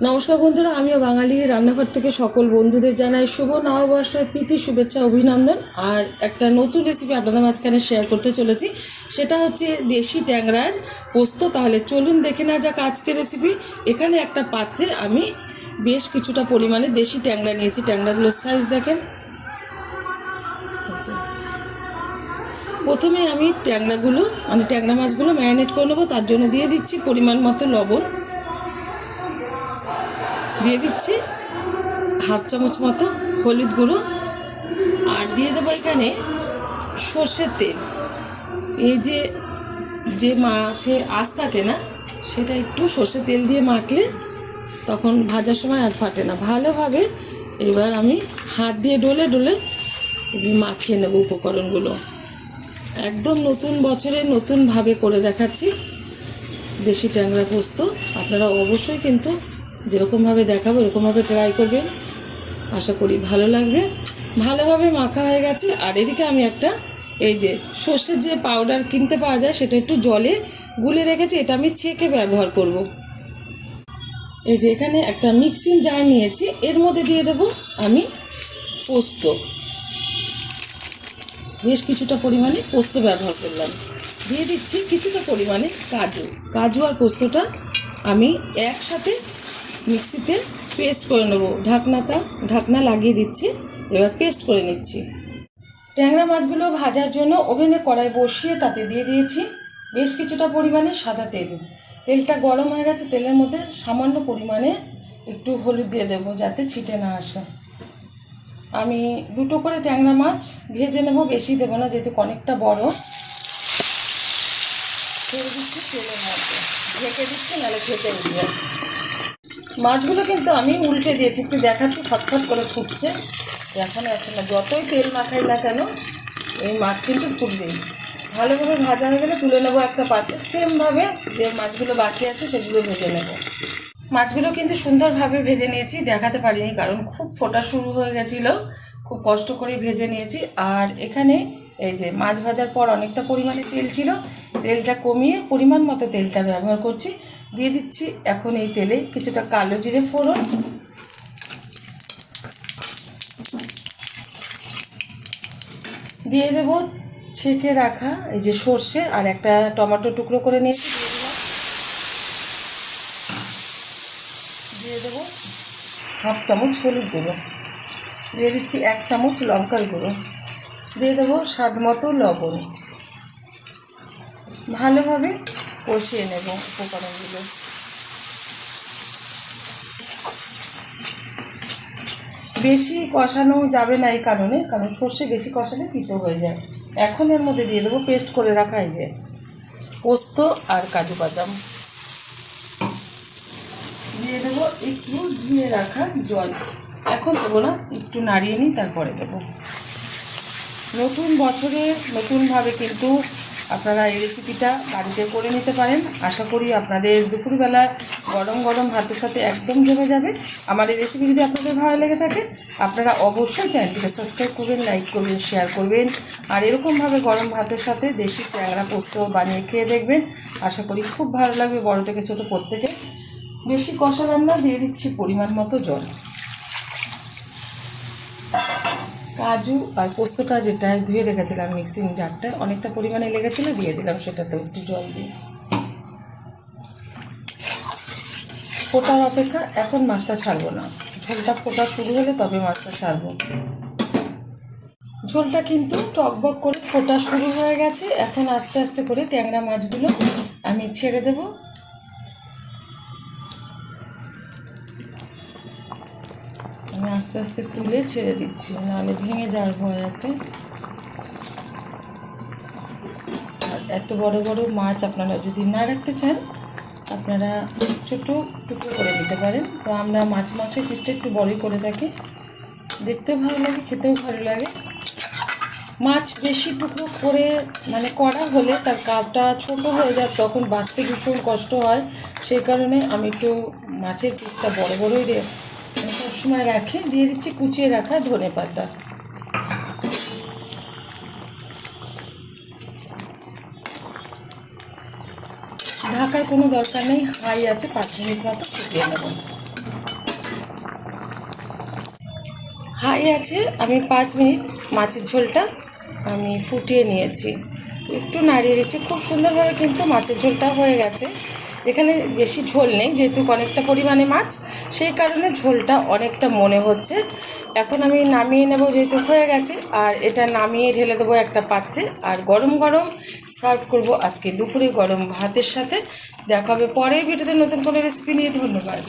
নমস্কার বন্ধুরা, আমিও বাঙালি রান্নাঘর থেকে সকল বন্ধুদের জানাই শুভ নববর্ষের প্রীতি শুভেচ্ছা অভিনন্দন। আর একটা নতুন রেসিপি আপনাদের মাঝখানে শেয়ার করতে চলেছি, সেটা হচ্ছে দেশি ট্যাংরার পোস্ত। তাহলে চলুন দেখে নেওয়া যাক আজকের রেসিপি। এখানে একটা পাত্রে আমি বেশ কিছুটা পরিমাণে দেশি ট্যাংরা নিয়েছি। ট্যাংরাগুলোর সাইজ দেখেন। প্রথমে আমি ট্যাংরা মাছগুলো ম্যারিনেট করে নেবো। তার জন্য দিয়ে দিচ্ছি পরিমাণ মতো লবণ, দিয়ে দিচ্ছি হাফ চামচ মতো হলুদ গুঁড়ো, আর দিয়ে দেবো এখানে সর্ষের তেল। এই যে মাছে আঁশ থাকে না, সেটা একটু সর্ষের তেল দিয়ে মাখলে তখন ভাজার সময় আর ফাটে না। ভালোভাবে এবার আমি হাত দিয়ে ডলে ডলে মাখিয়ে নেব উপকরণগুলো। একদম নতুন বছরে নতুনভাবে করে দেখাচ্ছি দেশি ট্যাংরা পোস্ত। আপনারা অবশ্যই কিন্তু যেরকমভাবে দেখাবো এরকমভাবে ট্রাই করবেন, আশা করি ভালো লাগবে। ভালোভাবে মাখা হয়ে গেছে। আর এদিকে আমি একটা এই যে সর্ষের যে পাউডার কিনতে পাওয়া যায়, সেটা একটু জলে গুলে রেখেছি। এটা আমি ছেঁকে ব্যবহার করব। এই যে এখানে একটা মিক্সিং জার নিয়েছি, এর মধ্যে দিয়ে দেব আমি পোস্ত। বেশ কিছুটা পরিমাণে পোস্ত ব্যবহার করলাম। দিয়ে দিচ্ছি কিছুটা পরিমাণে কাজু আর পোস্তটা আমি একসাথে মিক্সিতে পেস্ট করে নেব। ঢাকনা লাগিয়ে দিচ্ছি। এবার পেস্ট করে নিচ্ছি। ট্যাংরা মাছগুলো ভাজার জন্য ওভেনে কড়াই বসিয়ে তাতে দিয়ে দিয়েছি বেশ কিছুটা পরিমাণে সাদা তেল। তেলটা গরম হয়ে গেছে। তেলের মধ্যে সামান্য পরিমাণে একটু হলুদ দিয়ে দেবো যাতে ছিটে না আসে। আমি দুটো করে ট্যাংরা মাছ ভেজে নেব, বেশি দেবো না যেহেতু অনেকটা বড়। ছেড়ে দিচ্ছি তেলের মধ্যে, ঢেকে দিচ্ছি, নাহলে খেতে উঠবে। মাছগুলো কিন্তু আমি উল্টে দিয়েছি, একটু দেখাচ্ছি। ফটফট করে ফুটছে, এখনও আছে না। যতই তেল মাখাই না কেন এই মাছ কিন্তু ফুটবেই। ভালোভাবে ভাজা হয়ে গেলে তুলে নেবো একটা পাত্রে। সেমভাবে যে মাছগুলো বাকি আছে সেগুলো ভেজে নেব। মাছগুলো কিন্তু সুন্দরভাবে ভেজে নিয়েছি, দেখাতে পারিনি কারণ খুব ফোটা শুরু হয়ে গেছিলো। খুব কষ্ট করে ভেজে নিয়েছি। আর এখানে এই যে মাছ ভাজার পর অনেকটা পরিমাণে তেল ছিল, তেলটা কমিয়ে পরিমাণ মতো তেলটা ব্যবহার করছি। দিয়ে দিচ্ছি এখন এই তেলে কিছুটা কালো জিরে ফোড়ন, দিয়ে দেব ছেঁকে রাখা এই যে সর্ষে, আর একটা টমেটো টুকরো করে নিয়েছি দিয়ে দেবো হাফ চামচ হলুদ গুঁড়ো, দিয়ে দিচ্ছি 1 চামচ লঙ্কার গুঁড়ো, দিয়ে দেবো স্বাদ মতো লবণ। ভালোভাবে কষিয়ে নেব উপকরণগুলো। বেশি কষানো যাবে না এই কারণ সর্ষে বেশি কষালে তিতো হয়ে যায়। এখন এর মধ্যে দিয়ে দেবো পেস্ট করে রাখা এই যে পোস্ত আর কাজু বাদাম, দিয়ে দেবো একটু ধুয়ে রাখা জল। এখন দেবো না, একটু নাড়িয়ে নিই, তারপরে দেবো। নতুন বছরে নতুনভাবে কিন্তু আপনারা এই রেসিপিটা বাড়িতে করে নিতে পারেন। আশা করি আপনাদের দুপুরবেলা গরম গরম ভাতের সাথে একদম জমে যাবে। আমার এই রেসিপি যদি আপনাদের ভালো লেগে থাকে আপনারা অবশ্যই চ্যানেলটিকে সাবস্ক্রাইব করবেন, লাইক করবেন, শেয়ার করবেন। আর এরকমভাবে গরম ভাতের সাথে দেশি ট্যাংরা পোস্ত বানিয়ে খেয়ে দেখবেন। আশা করি খুব ভালো লাগবে বড় থেকে ছোট প্রত্যেকে। বেশি কষালাম না, দিয়ে দিচ্ছি পরিমাণ মতো জল। কাজু আর পোস্তটা যেটা ধুয়ে রেখেছিলাম মিক্সিং জারটায় অনেকটা পরিমাণে লেগেছিলো, দিয়ে দিলাম সেটাতে একটু জল দিয়ে। ফোটার অপেক্ষা, এখন মাছটা ছাড়বো না। ঝোলটা ফোটা শুরু হলে তবে মাছটা ছাড়বো। ঝোলটা কিন্তু টকবক করে ফোটা শুরু হয়ে গেছে। এখন আস্তে আস্তে করে ট্যাংরা মাছগুলো আমি ছেড়ে দেবো। আমি আস্তে আস্তে তুলে ছেড়ে দিচ্ছি, নাহলে ভেঙে যাওয়ার ভয় আছে। আর এত বড় বড় মাছ আপনারা যদি না রাখতে চান আপনারা ছোটো টুকরো করে দিতে পারেন। তো আমরা মাছের পিসটা একটু বড়ই করে থাকি, দেখতেও ভালো লাগে, খেতেও ভালো লাগে। মাছ বেশি টুকরো করে করা হলে তার কাপটা ছোট হয়ে যায়, তখন বাঁচতে ভীষণ কষ্ট হয়। সেই কারণে আমি একটু মাছের পিসটা বড় বড়ই সবসময় রাখি। দিয়ে দিচ্ছি কুচিয়ে রাখা ধনেপাতা। ঢাকার কোনো দরকার নেই, হাই আছে, 5 মিনিট মতো ফুটিয়ে নেব। হাই আছে, আমি 5 মিনিট মাছের ঝোলটা আমি ফুটিয়ে নিয়েছি, একটু নাড়িয়ে দিচ্ছি। খুব সুন্দরভাবে কিন্তু মাছের ঝোলটা হয়ে গেছে। এখানে বেশি ঝোল নেই, যেহেতু অনেকটা পরিমাণে মাছ, সেই কারণে ঝোলটা অনেকটা মনে হচ্ছে। এখন আমি নামিয়ে নেব, যেহেতু হয়ে গেছে। আর এটা নামিয়ে ঢেলে দেবো একটা পাত্রে, আর গরম গরম সার্ভ করব আজকে দুপুরে গরম ভাতের সাথে। দেখা হবে পরের ভিডিওতে নতুন কোনো রেসিপি নিয়ে। ধন্যবাদ।